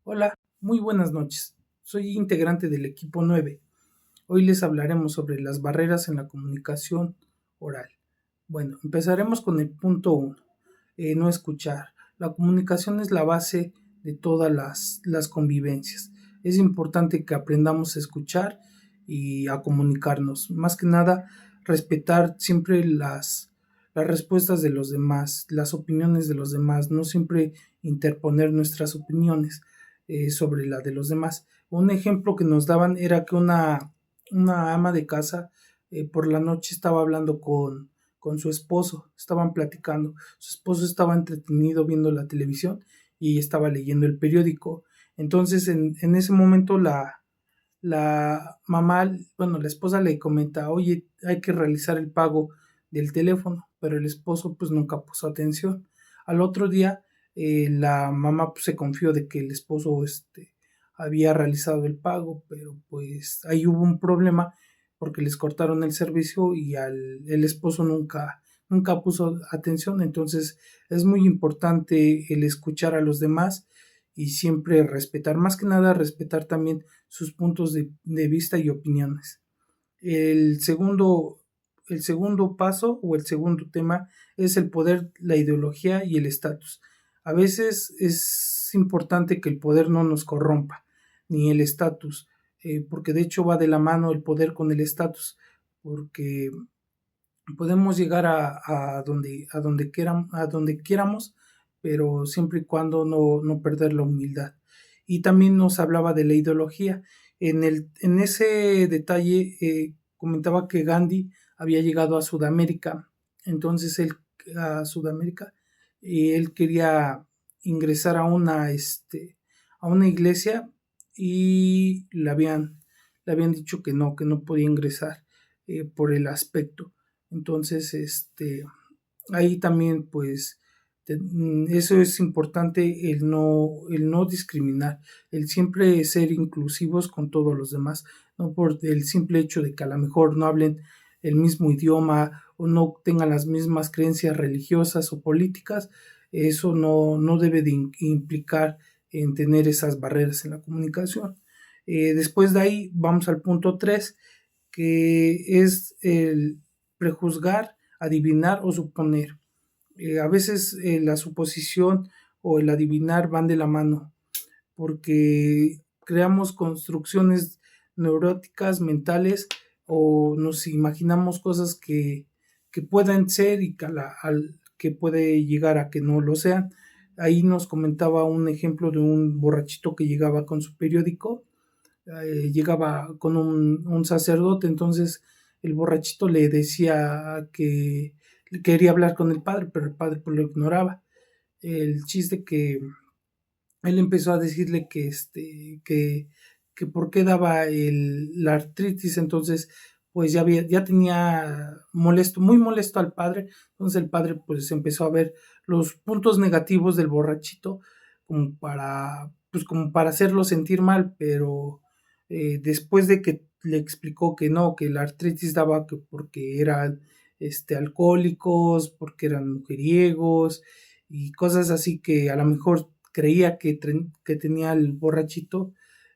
Hola, muy buenas noches. Soy integrante del equipo 9. Hoy les hablaremos sobre las barreras en la comunicación oral. Bueno, empezaremos con el punto 1. No escuchar. La comunicación es la base de todas las convivencias. Es importante que aprendamos a escuchar y a comunicarnos. Más que nada, respetar siempre las respuestas de los demás, las opiniones de los demás, no siempre interponer nuestras opiniones sobre la de los demás. Un ejemplo que nos daban era que una ama de casa por la noche estaba hablando con su esposo, estaban platicando, su esposo estaba entretenido viendo la televisión y estaba leyendo el periódico. Entonces en ese momento la mamá, bueno, la esposa le comenta, oye, hay que realizar el pago del teléfono, pero el esposo pues nunca puso atención. Al otro día la mamá pues, se confió de que el esposo había realizado el pago, pero pues ahí hubo un problema porque les cortaron el servicio y el esposo nunca puso atención. Entonces es muy importante el escuchar a los demás y siempre respetar, más que nada respetar también sus puntos de vista y opiniones. El segundo, el segundo paso o el segundo tema es el poder, la ideología y el estatus. A veces es importante que el poder no nos corrompa, ni el estatus, porque de hecho va de la mano el poder con el estatus, porque podemos llegar a donde quieramos, pero siempre y cuando no perder la humildad. Y también nos hablaba de la ideología. En ese detalle comentaba que Gandhi había llegado a Sudamérica, entonces él a Sudamérica y él quería ingresar a una iglesia y le habían dicho que no podía ingresar por el aspecto. Entonces, ahí también, pues, eso es importante, el no discriminar, el siempre ser inclusivos con todos los demás, no por el simple hecho de que a lo mejor no hablen el mismo idioma o no tengan las mismas creencias religiosas o políticas, eso no debe de implicar en tener esas barreras en la comunicación. Después de ahí vamos al punto 3 que es el prejuzgar, adivinar o suponer. A veces la suposición o el adivinar van de la mano, porque creamos construcciones neuróticas, mentales, o nos imaginamos cosas que puedan ser y que puede llegar a que no lo sean. Ahí nos comentaba un ejemplo de un borrachito que llegaba con su periódico, llegaba con un sacerdote, entonces el borrachito le decía que quería hablar con el padre, pero el padre pues lo ignoraba. El chiste que él empezó a decirle que por qué daba la artritis, entonces pues ya tenía molesto, muy molesto al padre, entonces el padre pues empezó a ver los puntos negativos del borrachito como para hacerlo sentir mal, pero después de que le explicó que no, que la artritis daba que porque eran alcohólicos, porque eran mujeriegos y cosas así que a lo mejor creía que tenía el borrachito,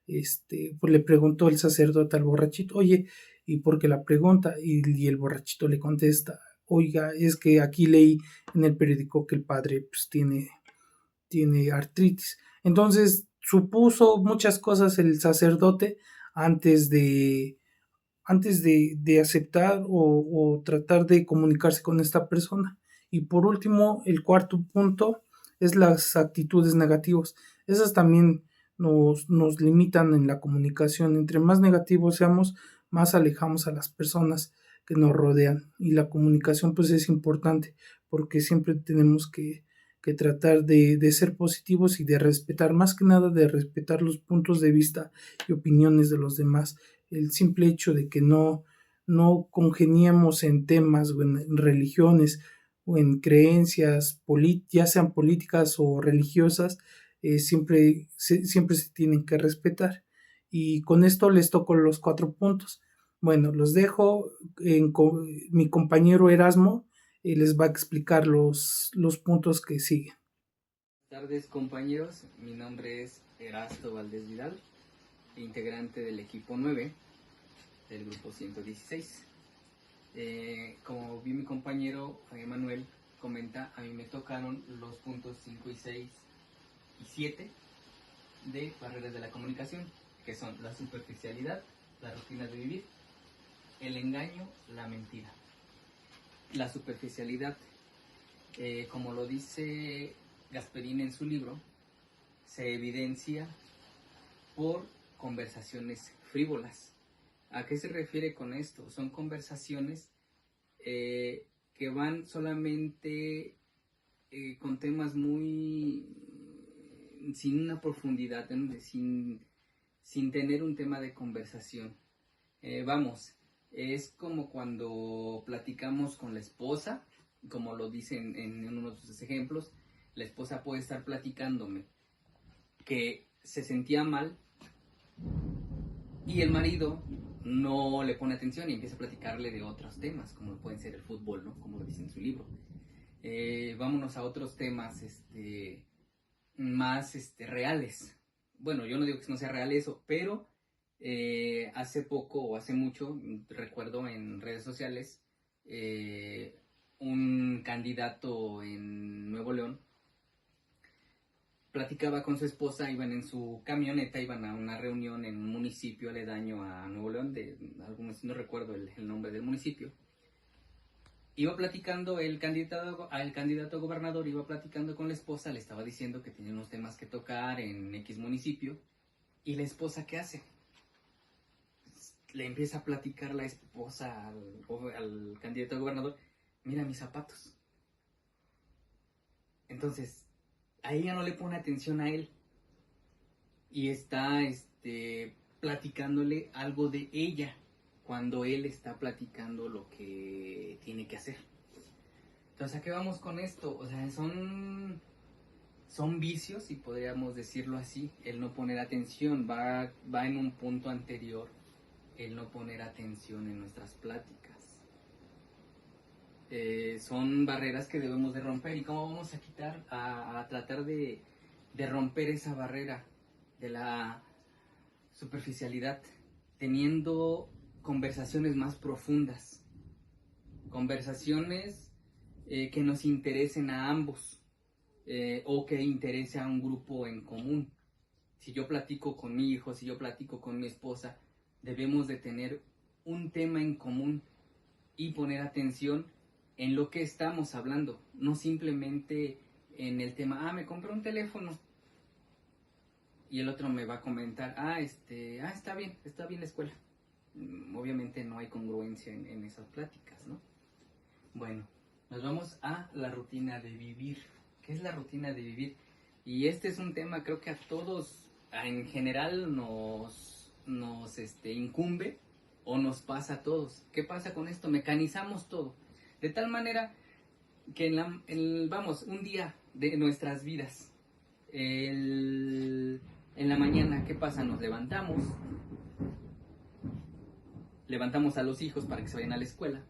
pues le preguntó el sacerdote al borrachito, oye, ¿y por qué la pregunta? Y el borrachito le contesta, oiga, es que aquí leí en el periódico que el padre pues tiene artritis. Entonces supuso muchas cosas el sacerdote antes de aceptar o tratar de comunicarse con esta persona. Y por último, el cuarto punto es las actitudes negativas. Esas también nos limitan en la comunicación. Entre más negativos seamos, más alejamos a las personas que nos rodean. Y la comunicación pues es importante porque siempre tenemos que tratar de ser positivos y de respetar, más que nada de respetar los puntos de vista y opiniones de los demás. El simple hecho de que no congeniemos en temas o en religiones o en creencias, ya sean políticas o religiosas, siempre se tienen que respetar. Y con esto les toco los 4 puntos. Bueno, los dejo, mi compañero Erasmo les va a explicar los puntos que siguen. Buenas tardes compañeros, mi nombre es Erasto Valdés Vidal, integrante del equipo 9 del grupo 116. Como vi mi compañero Manuel comenta, a mí me tocaron los puntos 5 y 6 y 7 de barreras de la comunicación, que son la superficialidad, la rutina de vivir, el engaño, la mentira. La superficialidad, como lo dice Gasperini en su libro, se evidencia por conversaciones frívolas. ¿A qué se refiere con esto? Son conversaciones que van solamente con temas muy sin una profundidad, sin tener un tema de conversación. Vamos, es como cuando platicamos con la esposa, como lo dicen en uno de sus ejemplos. La esposa puede estar platicándome que se sentía mal y el marido no le pone atención y empieza a platicarle de otros temas, como pueden ser el fútbol, ¿no? Como lo dice en su libro. Vámonos a otros temas más reales. Bueno, yo no digo que no sea real eso, pero hace poco o hace mucho, recuerdo en redes sociales, un candidato en Nuevo León platicaba con su esposa, iban en su camioneta, iban a una reunión en un municipio aledaño a Nuevo León, no recuerdo el nombre del municipio. Iba platicando el candidato a gobernador, iba platicando con la esposa, le estaba diciendo que tenía unos temas que tocar en X municipio. ¿Y la esposa qué hace? Le empieza a platicar la esposa al candidato a gobernador: mira mis zapatos. Entonces, a ella no le pone atención a él y está platicándole algo de ella cuando él está platicando lo que tiene que hacer. Entonces, ¿a qué vamos con esto? O sea, son vicios, si podríamos decirlo así. El no poner atención va en un punto anterior, el no poner atención en nuestras pláticas. Son barreras que debemos de romper. ¿Y cómo vamos a quitar, a tratar de romper esa barrera de la superficialidad? Teniendo conversaciones más profundas, conversaciones que nos interesen a ambos, o que interese a un grupo en común. Si yo platico con mi hijo, si yo platico con mi esposa, debemos de tener un tema en común y poner atención en lo que estamos hablando, no simplemente en el tema: me compré un teléfono, y el otro me va a comentar: está bien la escuela. Obviamente no hay congruencia en esas pláticas, ¿no? Bueno, nos vamos a la rutina de vivir. ¿Qué es la rutina de vivir? Y este es un tema, creo que a todos en general nos incumbe, o nos pasa a todos. ¿Qué pasa con esto? Mecanizamos todo de tal manera que vamos, un día de nuestras vidas, en la mañana, ¿qué pasa? Nos levantamos a los hijos para que se vayan a la escuela,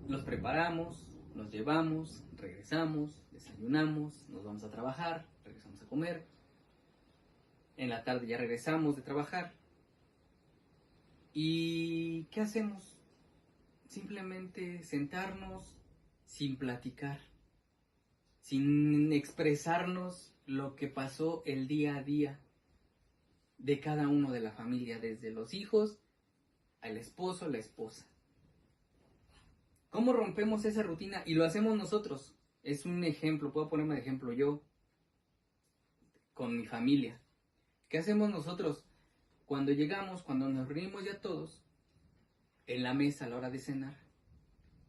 los preparamos, los llevamos, regresamos, desayunamos, nos vamos a trabajar, regresamos a comer. En la tarde ya regresamos de trabajar. ¿Y qué hacemos? Simplemente sentarnos sin platicar, sin expresarnos lo que pasó el día a día de cada uno de la familia, desde los hijos al esposo, la esposa. ¿Cómo rompemos esa rutina? Y lo hacemos nosotros. Es un ejemplo, puedo ponerme de ejemplo yo con mi familia. ¿Qué hacemos nosotros? Cuando llegamos, cuando nos reunimos ya todos en la mesa a la hora de cenar,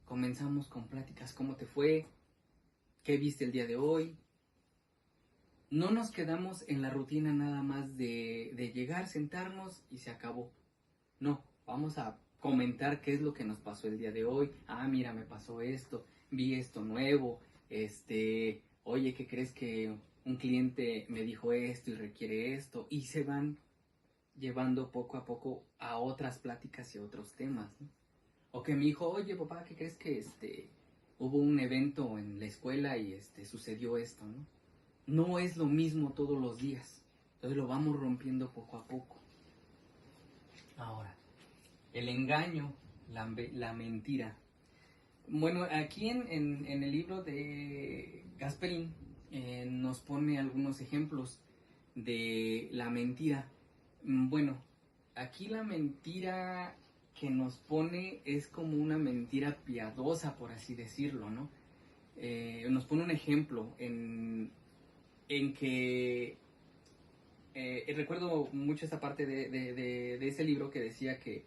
comenzamos con pláticas: ¿cómo te fue? ¿Qué viste el día de hoy? No nos quedamos en la rutina nada más de llegar, sentarnos y se acabó. No, vamos a comentar qué es lo que nos pasó el día de hoy. Mira, me pasó esto, vi esto nuevo, oye, ¿qué crees? Que un cliente me dijo esto y requiere esto, y se van llevando poco a poco a otras pláticas y a otros temas, ¿no? O que mi hijo: oye, papá, ¿qué crees? Que hubo un evento en la escuela y sucedió esto, ¿no? no es lo mismo todos los días. Entonces lo vamos rompiendo poco a poco. Ahora, el engaño, la mentira. Bueno, aquí en el libro de Gasperín nos pone algunos ejemplos de la mentira. Bueno, aquí la mentira que nos pone es como una mentira piadosa, por así decirlo, ¿no? Nos pone un ejemplo en que recuerdo mucho esta parte de ese libro que decía que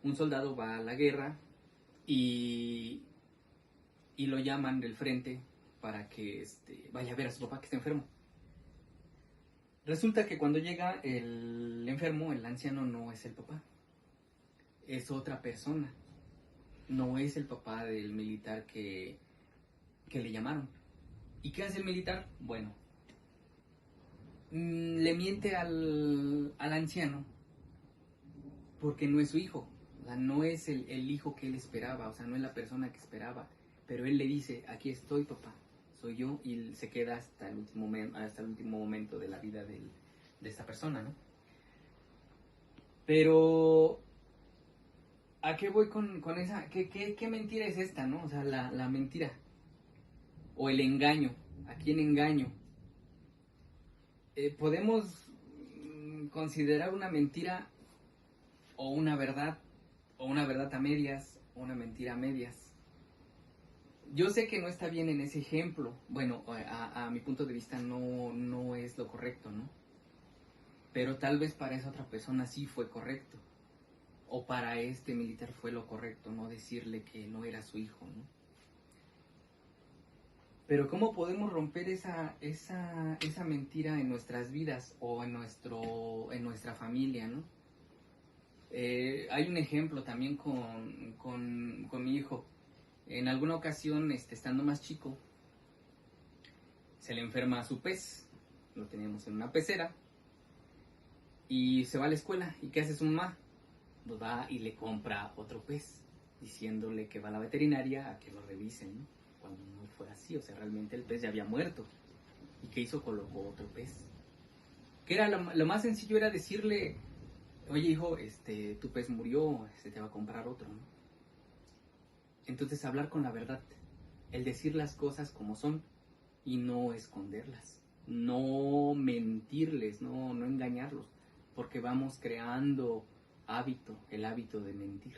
un soldado va a la guerra y lo llaman del frente para que vaya a ver a su papá que está enfermo. Resulta que cuando llega el enfermo, el anciano no es el papá, es otra persona, no es el papá del militar que le llamaron. ¿Y qué hace el militar? Bueno, le miente al anciano porque no es su hijo, o sea, no es el hijo que él esperaba, o sea, no es la persona que esperaba, pero él le dice, aquí estoy papá, soy yo, y se queda hasta el último momento de la vida de esta persona, ¿no? Pero, ¿a qué voy con esa? ¿Qué mentira es esta, no? O sea, la mentira, o el engaño, ¿a quién engaño? Podemos considerar una mentira o una verdad a medias, o una mentira a medias. Yo sé que no está bien en ese ejemplo, bueno, a mi punto de vista no es lo correcto, ¿no? Pero tal vez para esa otra persona sí fue correcto, o para este militar fue lo correcto, no decirle que no era su hijo, ¿no? Pero ¿cómo podemos romper esa mentira en nuestras vidas o en nuestra familia, ¿no? Hay un ejemplo también con mi hijo. En alguna ocasión, estando más chico, se le enferma a su pez. Lo teníamos en una pecera. Y se va a la escuela. ¿Y qué hace su mamá? Pues va y le compra otro pez, diciéndole que va a la veterinaria a que lo revisen, ¿no? Cuando no fue así, o sea, realmente el pez ya había muerto. ¿Y qué hizo? Colocó otro pez. Que era lo más sencillo era decirle, oye hijo, tu pez murió, se te va a comprar otro, ¿no? Entonces hablar con la verdad, el decir las cosas como son y no esconderlas, no mentirles, no engañarlos, porque vamos creando el hábito de mentir.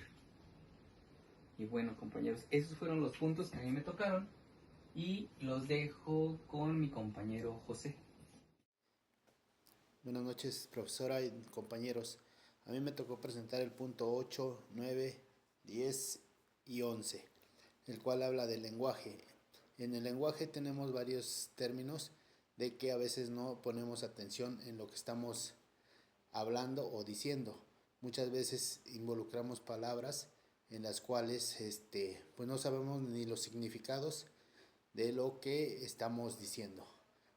Y bueno, compañeros, esos fueron los puntos que a mí me tocaron y los dejo con mi compañero José. Buenas noches, profesora y compañeros. A mí me tocó presentar el punto 8, 9, 10 y 11, el cual habla del lenguaje. En el lenguaje tenemos varios términos de que a veces no ponemos atención en lo que estamos hablando o diciendo. Muchas veces involucramos palabras en las cuales pues no sabemos ni los significados de lo que estamos diciendo.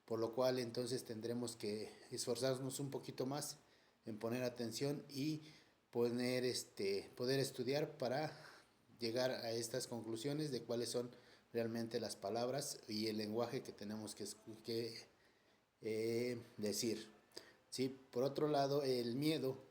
Por lo cual entonces tendremos que esforzarnos un poquito más en poner atención y poder estudiar para llegar a estas conclusiones de cuáles son realmente las palabras y el lenguaje que tenemos que decir. ¿Sí? Por otro lado, el miedo,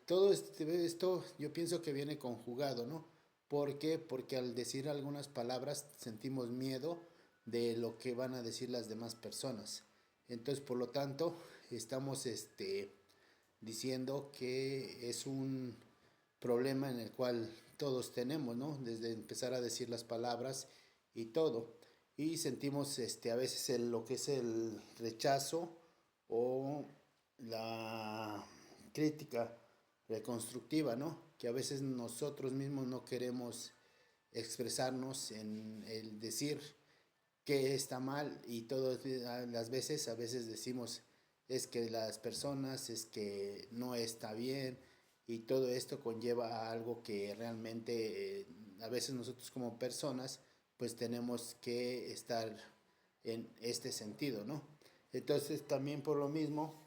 todo esto yo pienso que viene conjugado, ¿no? ¿Por qué? Porque al decir algunas palabras sentimos miedo de lo que van a decir las demás personas. Entonces, por lo tanto, estamos diciendo que es un problema en el cual todos tenemos, ¿no? Desde empezar a decir las palabras y todo. Y sentimos a veces lo que es el rechazo o la crítica reconstructiva, ¿no? Que a veces nosotros mismos no queremos expresarnos en el decir que está mal y todas las veces, a veces decimos es que las personas, es que no está bien y todo esto conlleva a algo que realmente a veces nosotros como personas pues tenemos que estar en este sentido, ¿no? Entonces también por lo mismo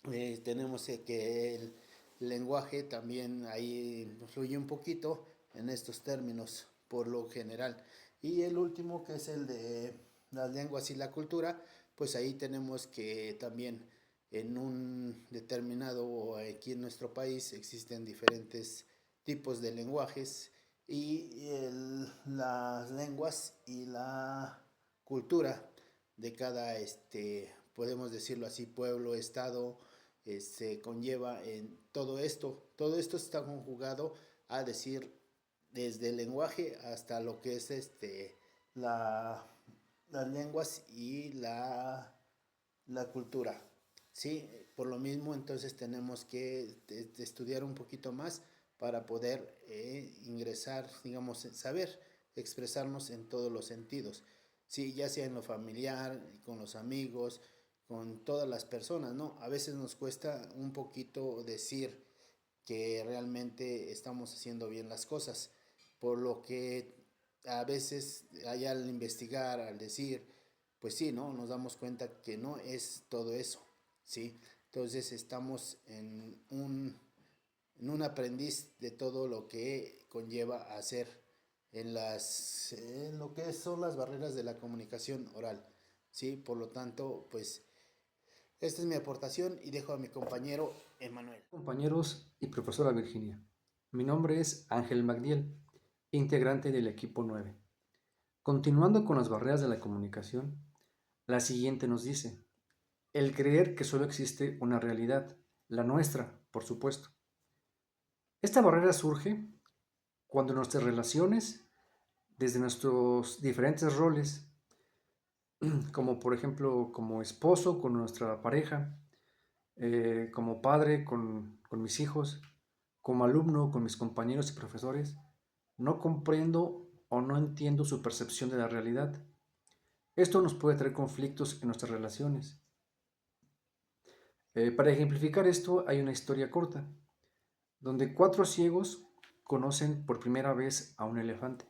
tenemos que el lenguaje también ahí influye un poquito en estos términos por lo general. Y el último, que es el de las lenguas y la cultura, pues ahí tenemos que también en un determinado, o aquí en nuestro país existen diferentes tipos de lenguajes y las lenguas y la cultura de cada, podemos decirlo así, pueblo, estado, se conlleva en todo esto está conjugado a decir desde el lenguaje hasta lo que es la, las lenguas y la cultura. Sí, por lo mismo entonces tenemos que estudiar un poquito más para poder ingresar, digamos, saber expresarnos en todos los sentidos. Sí, ya sea en lo familiar, con los amigos, con todas las personas, ¿no? A veces nos cuesta un poquito decir que realmente estamos haciendo bien las cosas, por lo que a veces allá al investigar, al decir, pues sí, ¿no? Nos damos cuenta que no es todo eso, ¿sí? Entonces estamos en un aprendiz de todo lo que conlleva hacer en lo que son las barreras de la comunicación oral, ¿sí? Por lo tanto, pues esta es mi aportación y dejo a mi compañero Emanuel. Compañeros y profesora Virginia, mi nombre es Ángel Magdiel, integrante del equipo 9. Continuando con las barreras de la comunicación, la siguiente nos dice, el creer que solo existe una realidad, la nuestra, por supuesto. Esta barrera surge cuando nuestras relaciones, desde nuestros diferentes roles, como por ejemplo como esposo con nuestra pareja, como padre con mis hijos, como alumno con mis compañeros y profesores, no comprendo o no entiendo su percepción de la realidad. Esto nos puede traer conflictos en nuestras relaciones. Para ejemplificar esto hay una historia corta, donde 4 ciegos conocen por primera vez a un elefante.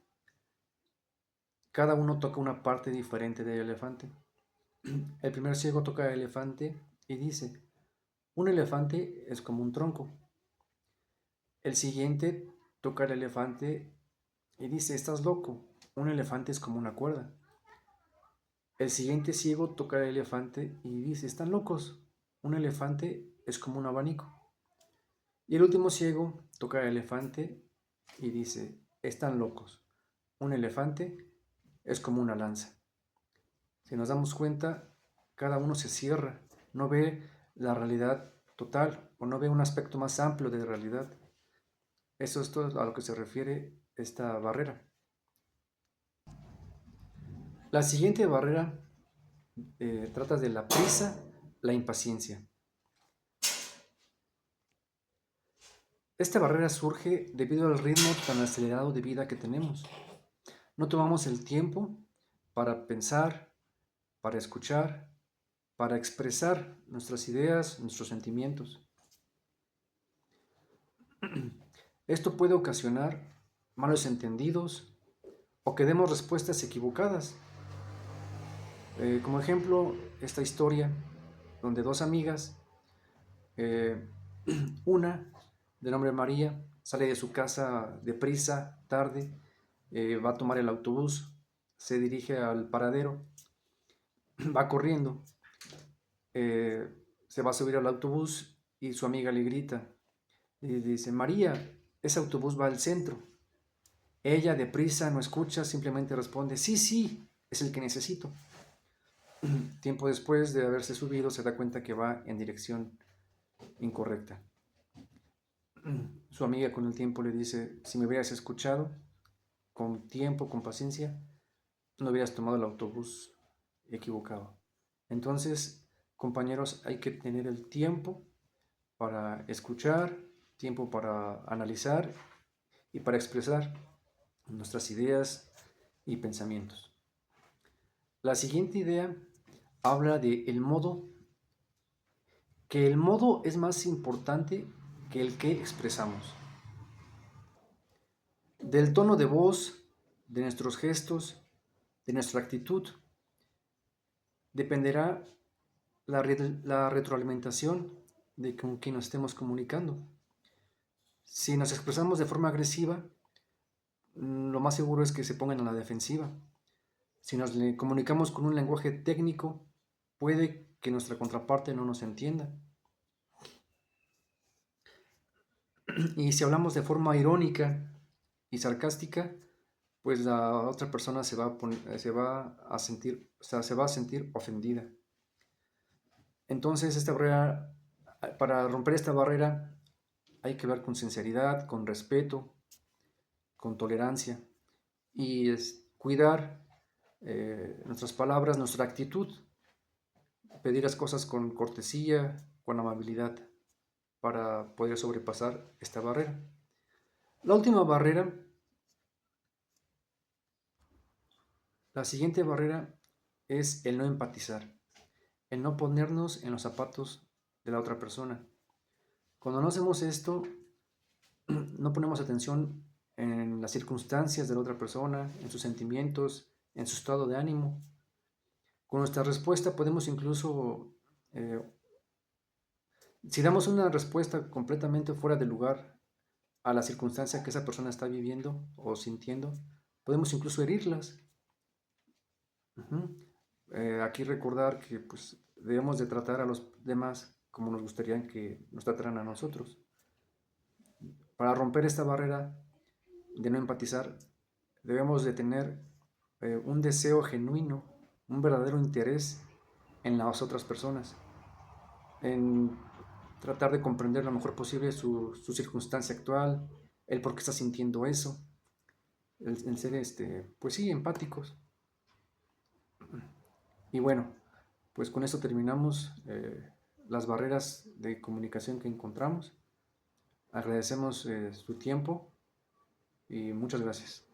Cada uno toca una parte diferente del elefante. El primer ciego toca el elefante y dice, un elefante es como un tronco. El siguiente toca el elefante y dice, estás loco, un elefante es como una cuerda. El siguiente ciego toca el elefante y dice, están locos, un elefante es como un abanico. Y el último ciego toca el elefante y dice, están locos, un elefante es como una lanza. Si nos damos cuenta, cada uno se cierra, no ve la realidad total o no ve un aspecto más amplio de la realidad. Eso es todo a lo que se refiere esta barrera. La siguiente barrera trata de la prisa, la impaciencia. Esta barrera surge debido al ritmo tan acelerado de vida que tenemos. No tomamos el tiempo para pensar, para escuchar, para expresar nuestras ideas, nuestros sentimientos. Esto puede ocasionar malos entendidos o que demos respuestas equivocadas. Como ejemplo, esta historia donde 2 amigas, una de nombre María, sale de su casa deprisa, tarde, va a tomar el autobús, se dirige al paradero, va corriendo, se va a subir al autobús y su amiga le grita y dice, María, ese autobús va al centro. Ella deprisa no escucha, simplemente responde, sí, sí, es el que necesito. Tiempo después de haberse subido se da cuenta que va en dirección incorrecta. Su amiga con el tiempo le dice, si me hubieras escuchado, con tiempo, con paciencia, no hubieras tomado el autobús equivocado. Entonces, compañeros, hay que tener el tiempo para escuchar, tiempo para analizar y para expresar nuestras ideas y pensamientos. La siguiente idea habla de el modo, que el modo es más importante que el que expresamos. Del tono de voz, de nuestros gestos, de nuestra actitud, dependerá la retroalimentación de con quien nos estemos comunicando. Si nos expresamos de forma agresiva, lo más seguro es que se pongan a la defensiva. Si nos comunicamos con un lenguaje técnico, puede que nuestra contraparte no nos entienda. Y si hablamos de forma irónica y sarcástica, pues la otra persona se va a sentir, o sea, se va a sentir ofendida. Entonces, para romper esta barrera, hay que hablar con sinceridad, con respeto, con tolerancia y cuidar nuestras palabras, nuestra actitud, pedir las cosas con cortesía, con amabilidad, para poder sobrepasar esta barrera. La última barrera, la siguiente barrera es el no empatizar, el no ponernos en los zapatos de la otra persona. Cuando no hacemos esto, no ponemos atención en las circunstancias de la otra persona, en sus sentimientos, en su estado de ánimo. Con nuestra respuesta podemos incluso, si damos una respuesta completamente fuera de lugar a la circunstancia que esa persona está viviendo o sintiendo, podemos incluso herirlas. Aquí recordar que pues, debemos de tratar a los demás como nos gustaría que nos trataran a nosotros. Para romper esta barrera de no empatizar, debemos de tener un deseo genuino, un verdadero interés en las otras personas, en tratar de comprender lo mejor posible su circunstancia actual, el por qué está sintiendo eso, el ser, pues sí, empáticos. Y bueno, pues con esto terminamos las barreras de comunicación que encontramos. Agradecemos su tiempo y muchas gracias.